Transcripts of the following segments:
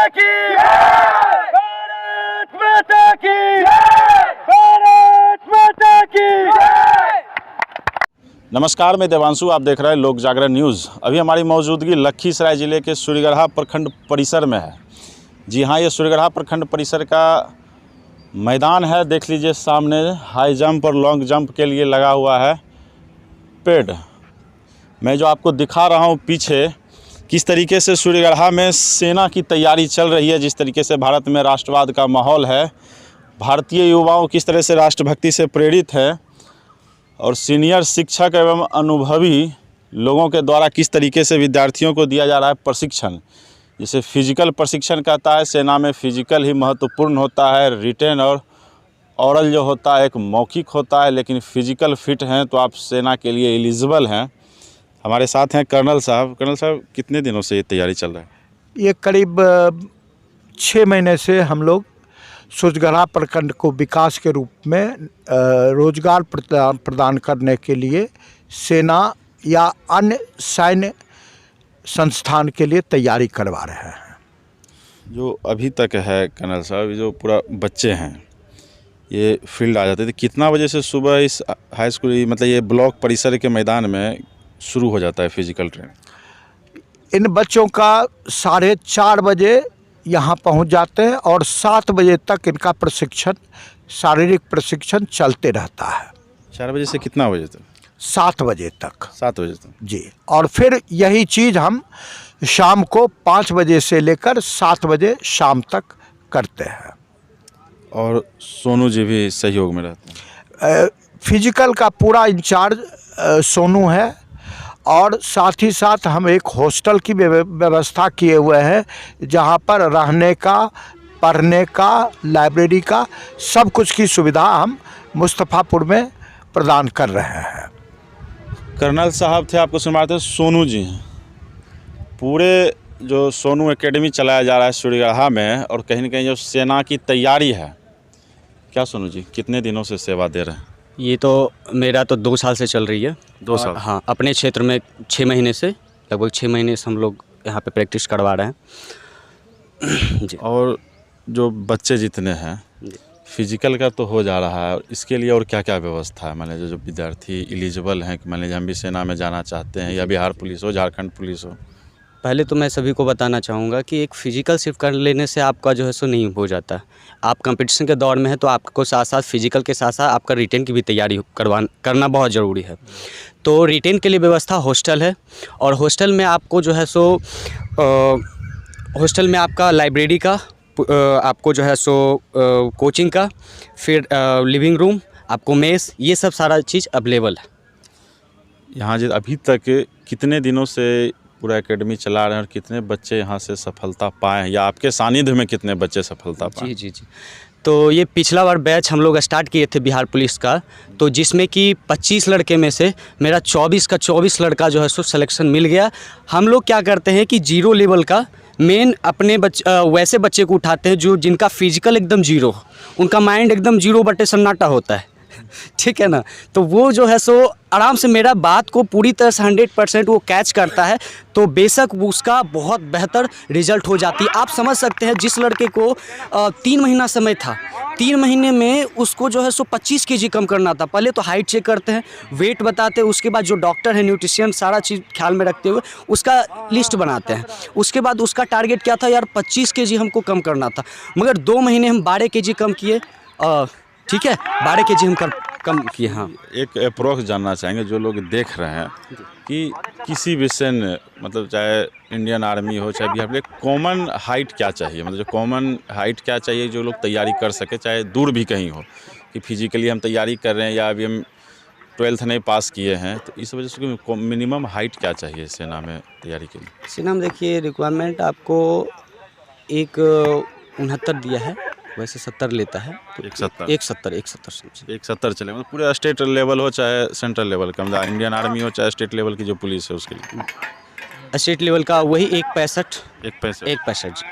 माता की भारत माता की भारत माता की। नमस्कार, मैं देवांशु, आप देख रहे हैं लोक जागरण न्यूज़। अभी हमारी मौजूदगी लखीसराय ज़िले के सूर्यगढ़ा प्रखंड परिसर में है। जी हाँ, ये सूर्यगढ़ा प्रखंड परिसर का मैदान है। देख लीजिए सामने हाई जंप और लॉन्ग जंप के लिए लगा हुआ है पेड़। मैं जो आपको दिखा रहा हूँ पीछे, किस तरीके से सूर्यगढ़ा में सेना की तैयारी चल रही है, जिस तरीके से भारत में राष्ट्रवाद का माहौल है, भारतीय युवाओं किस तरह से राष्ट्रभक्ति से प्रेरित है और सीनियर शिक्षक एवं अनुभवी लोगों के द्वारा किस तरीके से विद्यार्थियों को दिया जा रहा है प्रशिक्षण। जिसे फिजिकल प्रशिक्षण कहता है। सेना में फिजिकल ही महत्वपूर्ण होता है, रिटेन और ओरल जो होता है एक मौखिक होता है, लेकिन फिजिकल फिट हैं तो आप सेना के लिए एलिजिबल हैं। हमारे साथ हैं कर्नल साहब। कर्नल साहब, कितने दिनों से ये तैयारी चल रहा है? ये करीब 6 महीने से हम लोग सूर्यगढ़ा प्रखंड को विकास के रूप में रोजगार प्रदान करने के लिए सेना या अन्य सैन्य संस्थान के लिए तैयारी करवा रहे हैं। जो अभी तक है कर्नल साहब, जो पूरा बच्चे हैं ये फील्ड आ जाते थे, कितना बजे से सुबह इस हाई स्कूल मतलब ये ब्लॉक परिसर के मैदान में शुरू हो जाता है फिजिकल ट्रेनिंग? इन बच्चों का 4:30 बजे यहाँ पहुँच जाते हैं और 7 बजे तक इनका प्रशिक्षण, शारीरिक प्रशिक्षण चलते रहता है। 4 बजे से कितना बजे तक? 7 बजे तक। 7 बजे तक जी। और फिर यही चीज़ हम शाम को 5 बजे से लेकर 7 बजे शाम तक करते हैं। और सोनू जी भी सहयोग में रहते हैं? फिजिकल का पूरा इंचार्ज सोनू है और साथ ही साथ हम एक हॉस्टल की व्यवस्था किए हुए हैं, जहां पर रहने का, पढ़ने का, लाइब्रेरी का सब कुछ की सुविधा हम मुस्तफ़ापुर में प्रदान कर रहे हैं। कर्नल साहब थे, आपको सुनवाते हैं सोनू जी हैं। पूरे जो सोनू एकेडमी चलाया जा रहा है सूर्यगढ़ा में, और कहीं ना कहीं जो सेना की तैयारी है, क्या सोनू जी कितने दिनों से सेवा दे रहे हैं? ये तो मेरा तो 2 साल से चल रही है। 2 साल? हाँ, अपने क्षेत्र में 6 महीने से, लगभग 6 महीने से हम लोग यहाँ पे प्रैक्टिस करवा रहे हैं जी। और जो बच्चे जितने हैं, फिजिकल का तो हो जा रहा है, और इसके लिए और क्या क्या व्यवस्था है? मान लीजिए जो विद्यार्थी एलिजिबल हैं कि मान लीजिए हम भी सेना में जाना चाहते हैं, या बिहार पुलिस हो, झारखंड पुलिस हो। पहले तो मैं सभी को बताना चाहूँगा कि एक फ़िज़िकल सिर्फ कर लेने से आपका जो है सो नहीं हो जाता। आप कंपटीशन के दौर में है तो आपको साथ साथ फिजिकल के साथ साथ आपका रिटेन की भी तैयारी करना बहुत ज़रूरी है। तो रिटेन के लिए व्यवस्था हॉस्टल है, और हॉस्टल में आपको जो है सो हॉस्टल में आपका लाइब्रेरी का, आपको जो है सो कोचिंग का, फिर लिविंग रूम, आपको मेस, ये सब सारा चीज़ अवेलेबल है यहाँ। जो अभी तक कितने दिनों से पूरा एकेडमी चला रहे हैं और कितने बच्चे यहाँ से सफलता पाए हैं, या आपके सानिध्य में कितने बच्चे सफलता पाए? जी। तो ये पिछला बार बैच हम लोग स्टार्ट किए थे बिहार पुलिस का, तो जिसमें कि 25 लड़के में से मेरा 24 का 24 लड़का जो है सो सिलेक्शन मिल गया। हम लोग क्या करते हैं कि 0 लेवल का मेन अपने वैसे बच्चे को उठाते हैं जो जिनका फिजिकल एकदम 0, उनका माइंड एकदम 0 बटे सन्नाटा होता है, ठीक है ना। तो वो जो है सो आराम से मेरा बात को पूरी तरह से 100% वो कैच करता है, तो बेशक उसका बहुत बेहतर रिजल्ट हो जाती है। आप समझ सकते हैं, जिस लड़के को 3 महीना समय था, 3 महीने में उसको जो है सो 25 kg कम करना था। पहले तो हाइट चेक करते हैं, वेट बताते हैं, उसके बाद जो डॉक्टर है, न्यूट्रिशियन, सारा चीज़ ख्याल में रखते हुए उसका लिस्ट बनाते हैं। उसके बाद उसका टारगेट क्या था, यार 25 kg हमको कम करना था, मगर 2 महीने हम 12 kg कम किए। ठीक है, 12 kg हम कम किए। हाँ, एक अप्रोक्स जानना चाहेंगे जो लोग देख रहे हैं कि किसी भी सेना, मतलब चाहे इंडियन आर्मी हो चाहे बिहार, कॉमन हाइट क्या चाहिए? मतलब जो कॉमन हाइट क्या चाहिए जो लोग तैयारी कर सके, चाहे दूर भी कहीं हो, कि फिजिकली हम तैयारी कर रहे हैं या अभी हम 12th नहीं पास किए हैं, तो इस वजह से मिनिमम हाइट क्या चाहिए सेना में तैयारी के लिए? सेना में देखिए रिक्वायरमेंट आपको एक 69 दिया है, वैसे 70 लेता है, तो 170 चले, मतलब पूरे स्टेट लेवल हो चाहे सेंट्रल लेवल का, मतलब इंडियन आर्मी हो चाहे स्टेट लेवल की जो पुलिस है उसके लिए स्टेट लेवल का वही 165।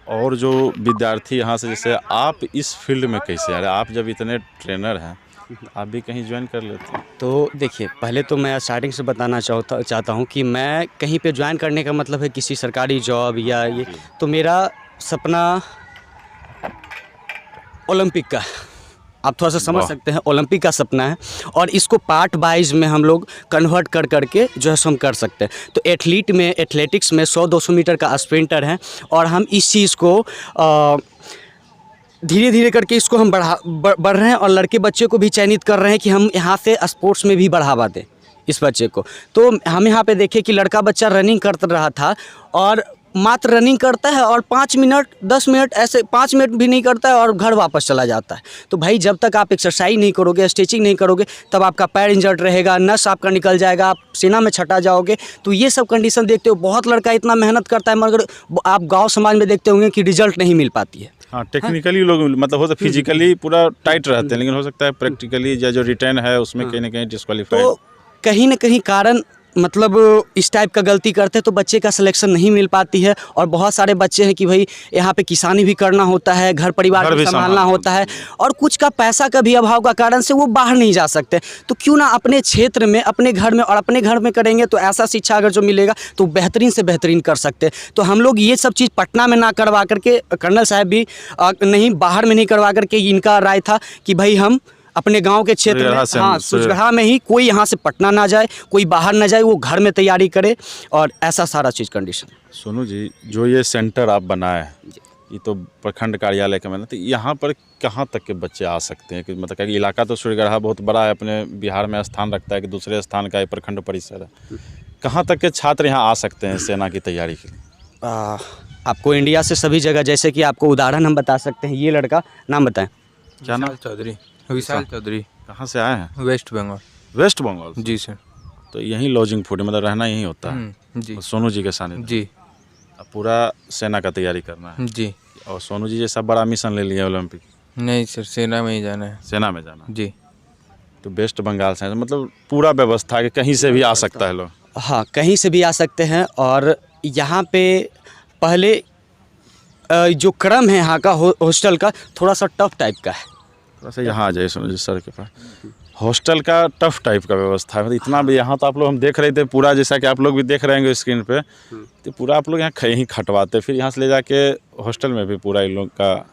और जो विद्यार्थी यहाँ से, जैसे आप इस फील्ड में कैसे आ रहे? आप जब इतने ट्रेनर हैं आप भी कहीं ज्वाइन कर लेते। तो देखिए, पहले तो मैं स्टार्टिंग से बताना चाहता हूँ कि मैं कहीं पे ज्वाइन करने का मतलब है किसी सरकारी जॉब या ये, तो मेरा सपना ओलंपिक का, आप थोड़ा सा समझ वाह। सकते हैं, ओलंपिक का सपना है। और इसको पार्ट वाइज में हम लोग कन्वर्ट कर करके जो है सो हम कर सकते हैं। तो एथलेटिक्स में 100-200 मीटर का स्प्रिंटर हैं, और हम इस चीज़ को धीरे धीरे करके इसको हम बढ़ रहे हैं, और लड़के बच्चे को भी चयनित कर रहे हैं कि हम यहाँ से स्पोर्ट्स में भी बढ़ावा दें इस बच्चे को। तो हम यहाँ पे देखें कि लड़का बच्चा रनिंग कर रहा था, और मात्र रनिंग करता है और 5 मिनट 10 मिनट ऐसे 5 मिनट भी नहीं करता है और घर वापस चला जाता है। तो भाई, जब तक आप एक्सरसाइज नहीं करोगे, स्ट्रेचिंग नहीं करोगे, तब आपका पैर इंजर्ड रहेगा, नस आपका निकल जाएगा, आप सीना में छटा जाओगे। तो ये सब कंडीशन देखते हो, बहुत लड़का इतना मेहनत करता है, मगर आप गाँव समाज में देखते होंगे कि रिजल्ट नहीं मिल पाती है। हाँ, टेक्निकली लोग मतलब हो सकता है फिजिकली पूरा टाइट रहते हैं, लेकिन हो सकता है प्रैक्टिकली या जो रिटर्न है उसमें कहीं ना कहीं डिस्क्वालीफाइड। तो कहीं ना कहीं कारण मतलब इस टाइप का गलती करते हैं, तो बच्चे का सिलेक्शन नहीं मिल पाती है। और बहुत सारे बच्चे हैं कि भाई यहाँ पे किसानी भी करना होता है, घर परिवार भी संभालना होता है, और कुछ का पैसा का भी अभाव का कारण से वो बाहर नहीं जा सकते। तो क्यों ना अपने क्षेत्र में, अपने घर में, और अपने घर में करेंगे तो ऐसा शिक्षा अगर जो मिलेगा तो बेहतरीन से बेहतरीन कर सकते हैं। तो हम लोग ये सब चीज़ पटना में ना करवा करके, कर्नल साहब भी नहीं, बाहर में नहीं करवा करके, इनका राय था कि भाई हम अपने गांव के क्षेत्र में, हाँ, सूचगढ़ा में ही, कोई यहाँ से पटना ना जाए, कोई बाहर ना जाए, वो घर में तैयारी करे, और ऐसा सारा चीज़ कंडीशन। सोनू जी, जो ये सेंटर आप बनाए, ये तो प्रखंड कार्यालय का, तो यहाँ पर कहाँ तक के बच्चे आ सकते हैं? कि मतलब क्या इलाका तो सूर्यगढ़ा बहुत बड़ा है, अपने बिहार में स्थान रखता है कि दूसरे स्थान का ये प्रखंड परिसर है। कहाँ तक के छात्र यहाँ आ सकते हैं सेना की तैयारी के लिए? आपको इंडिया से सभी जगह, जैसे कि आपको उदाहरण हम बता सकते हैं। ये लड़का, नाम बताएं। क्या नाम? चौधरी, विशाल चौधरी। कहाँ से आए हैं? वेस्ट बंगाल। वेस्ट बंगाल? जी सर। तो यहीं लॉजिंग फूड मतलब रहना यहीं होता है? जी। सोनू जी के सानिध्य? जी। अब पूरा सेना का तैयारी करना है? जी। और सोनू जी जैसा बड़ा मिशन ले लिया ओलंपिक? नहीं सर, सेना में ही जाना है। सेना में जाना? जी। तो वेस्ट बंगाल से मतलब पूरा व्यवस्था है कि कहीं से भी आ सकता है लोग? हाँ, कहीं से भी आ सकते हैं। और यहाँ पे पहले जो क्रम है यहाँ का हॉस्टल का, थोड़ा सा टफ टाइप का है। थोड़ा सा यहाँ आ जाइए सोनू जी सर के पास। हॉस्टल का टफ टाइप का व्यवस्था है, मतलब इतना भी यहाँ तो आप लोग हम देख रहे थे पूरा, जैसा कि आप लोग भी देख रहे होंगे स्क्रीन पे, तो पूरा आप लोग यहाँ यहीं खटवाते, फिर यहाँ से ले जाके हॉस्टल में भी पूरा इन लोग का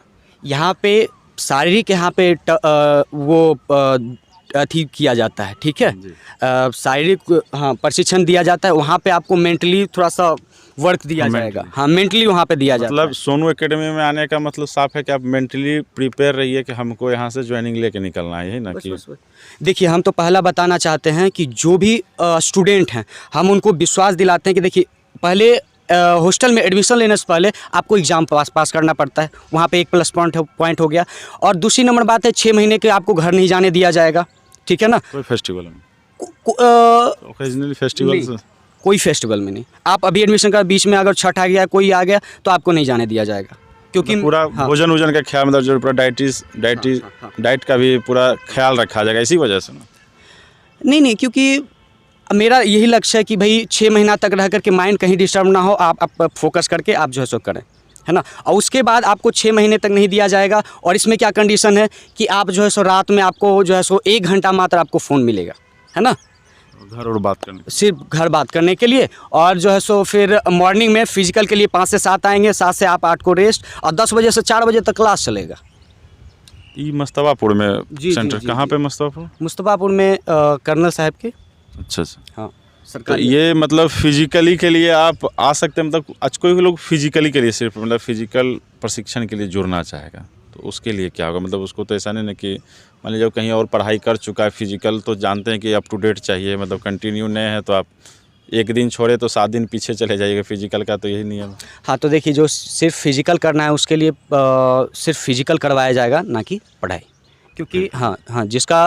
यहाँ पे शारीरिक, यहाँ पे अथी किया जाता है, ठीक है, शारीरिक, हाँ, प्रशिक्षण दिया जाता है। वहाँ पे आपको मेंटली थोड़ा सा वर्क दिया जाएगा। हाँ, मेंटली वहाँ पे दिया जाता है। मतलब सोनू एकेडमी में आने का मतलब साफ है कि आप मेंटली प्रिपेयर रहिए कि हमको यहाँ से ज्वाइनिंग लेके निकलना है, यही ना? कि देखिए, हम तो पहला बताना चाहते हैं कि जो भी स्टूडेंट हैं, हम उनको विश्वास दिलाते हैं कि देखिए, पहले हॉस्टल में एडमिशन लेने से पहले आपको एग्ज़ाम पास करना पड़ता है, वहाँ पे 1 प्लस पॉइंट हो गया। और दूसरी नंबर बात है, 6 महीने के आपको घर नहीं जाने दिया जाएगा, ठीक है ना? कोई फेस्टिवल में ओकेजनली फेस्टिवल, कोई फेस्टिवल में नहीं। आप अभी एडमिशन का बीच में अगर छठ आ गया, कोई आ गया, तो आपको नहीं जाने दिया जाएगा, क्योंकि पूरा भोजन वोजन का ख्याल, मतलब जो पूरा डाइट का भी पूरा ख्याल रखा जाएगा इसी वजह से ना? नहीं, क्योंकि मेरा यही लक्ष्य है कि भाई 6 महीना तक रह करके माइंड कहीं डिस्टर्ब ना हो, आप फोकस करके आप जो है सो करें, है ना? और उसके बाद आपको 6 महीने तक नहीं दिया जाएगा। और इसमें क्या कंडीशन है कि आप जो है सो रात में आपको जो है सो 1 घंटा मात्र आपको फ़ोन मिलेगा, है ना? घर और बात करने, सिर्फ घर बात करने के लिए। और जो है सो फिर मॉर्निंग में फिजिकल के लिए 5 से 7 आएंगे, 7 से आप 8 को रेस्ट, और 10 बजे से 4 बजे तक क्लास चलेगा। ये मस्तफापुर में सेंटर? कहाँ पे मस्तफापुर? मुस्तफापुर में कर्नल साहब के। अच्छा, हाँ, तो सरकारी। ये मतलब फिजिकली के लिए आप आ सकते हैं, मतलब आज कोई लोग फिजिकली के लिए सिर्फ मतलब फिजिकल प्रशिक्षण के लिए जुड़ना चाहेगा तो उसके लिए क्या होगा? मतलब उसको तो ऐसा नहीं ना कि मान लीजिए कहीं और पढ़ाई कर चुका है, फिजिकल तो जानते हैं कि अप टू डेट चाहिए, मतलब कंटिन्यू नहीं है तो आप 1 दिन छोड़े तो 7 दिन पीछे चले जाइएगा, फिजिकल का तो यही नियम है। हाँ, तो देखिए, जो सिर्फ फिजिकल करना है उसके लिए सिर्फ फिजिकल करवाया जाएगा, ना कि पढ़ाई। क्योंकि हाँ, जिसका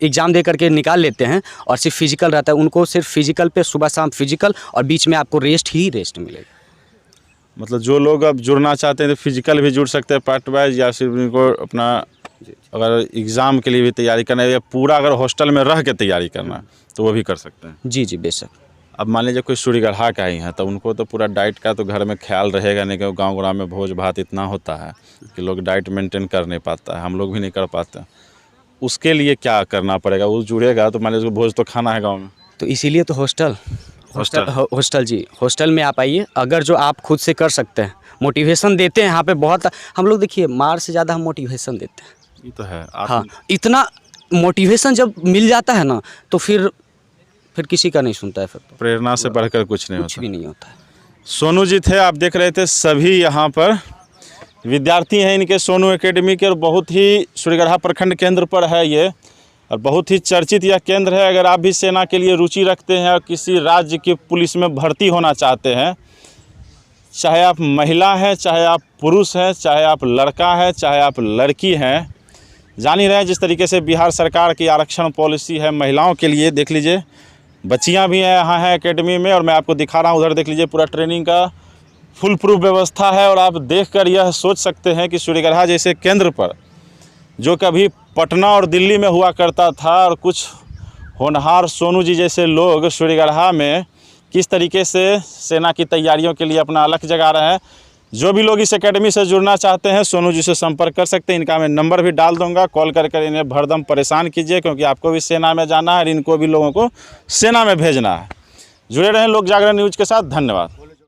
एग्ज़ाम दे करके निकाल लेते हैं और सिर्फ फिजिकल रहता है, उनको सिर्फ फिजिकल पे सुबह शाम फिजिकल, और बीच में आपको रेस्ट मिलेगा। मतलब जो लोग अब जुड़ना चाहते हैं तो फिजिकल भी जुड़ सकते हैं पार्ट वाइज, या सिर्फ उनको अपना अगर एग्ज़ाम के लिए भी तैयारी करना है या पूरा अगर हॉस्टल में रह के तैयारी करना है तो वो भी कर सकते हैं? जी, बेशक। अब मान लीजिए कोई सूर्यगढ़ा का ही है तो उनको तो पूरा डाइट का तो घर में ख्याल रहेगा नहीं, क्योंकि गाँव में भोज भात इतना होता है कि लोग डाइट मेंटेन कर नहीं पाता है, हम लोग भी नहीं कर पाते। उसके लिए क्या करना पड़ेगा? वो जुड़ेगा तो मान लीजिए उसको भोज तो खाना है गाँव में। तो इसीलिए तो हॉस्टल जी, हॉस्टल में आप आइए। अगर जो आप खुद से कर सकते हैं, मोटिवेशन देते हैं यहाँ पे बहुत। हम लोग देखिए मार से ज़्यादा हम मोटिवेशन देते हैं। ये तो है। हाँ, इतना मोटिवेशन जब मिल जाता है ना तो फिर किसी का नहीं सुनता है। फिर तो प्रेरणा से बढ़कर कुछ नहीं कुछ होता। भी नहीं होता है। सोनू जी थे, आप देख रहे थे। सभी यहाँ पर विद्यार्थी हैं इनके सोनू एकेडमी के, और बहुत ही सूर्यगढ़ा प्रखंड केंद्र पर है ये, और बहुत ही चर्चित यह केंद्र है। अगर आप भी सेना के लिए रुचि रखते हैं और किसी राज्य की पुलिस में भर्ती होना चाहते हैं, चाहे आप महिला हैं, चाहे आप पुरुष हैं, चाहे आप लड़का है, चाहे आप लड़की हैं, जान ही रहे हैं जिस तरीके से बिहार सरकार की आरक्षण पॉलिसी है महिलाओं के लिए। देख लीजिए बच्चियां भी हैं यहाँ हैं एकेडमी में, और मैं आपको दिखा रहा हूँ उधर देख लीजिए पूरा ट्रेनिंग का फुल प्रूफ व्यवस्था है। और आप देखकर यह सोच सकते हैं कि सूर्यगढ़ा जैसे केंद्र पर, जो कभी पटना और दिल्ली में हुआ करता था, और कुछ होनहार सोनू जी जैसे लोग सूर्यगढ़ा में किस तरीके से सेना की तैयारियों के लिए अपना अलख जगा रहे हैं। जो भी लोग इस एकेडमी से जुड़ना चाहते हैं सोनू जी से संपर्क कर सकते हैं। इनका मैं नंबर भी डाल दूंगा, कॉल कर इन्हें भरदम परेशान कीजिए, क्योंकि आपको भी सेना में जाना है और इनको भी लोगों को सेना में भेजना है। जुड़े रहें लोक जागरण न्यूज़ के साथ। धन्यवाद।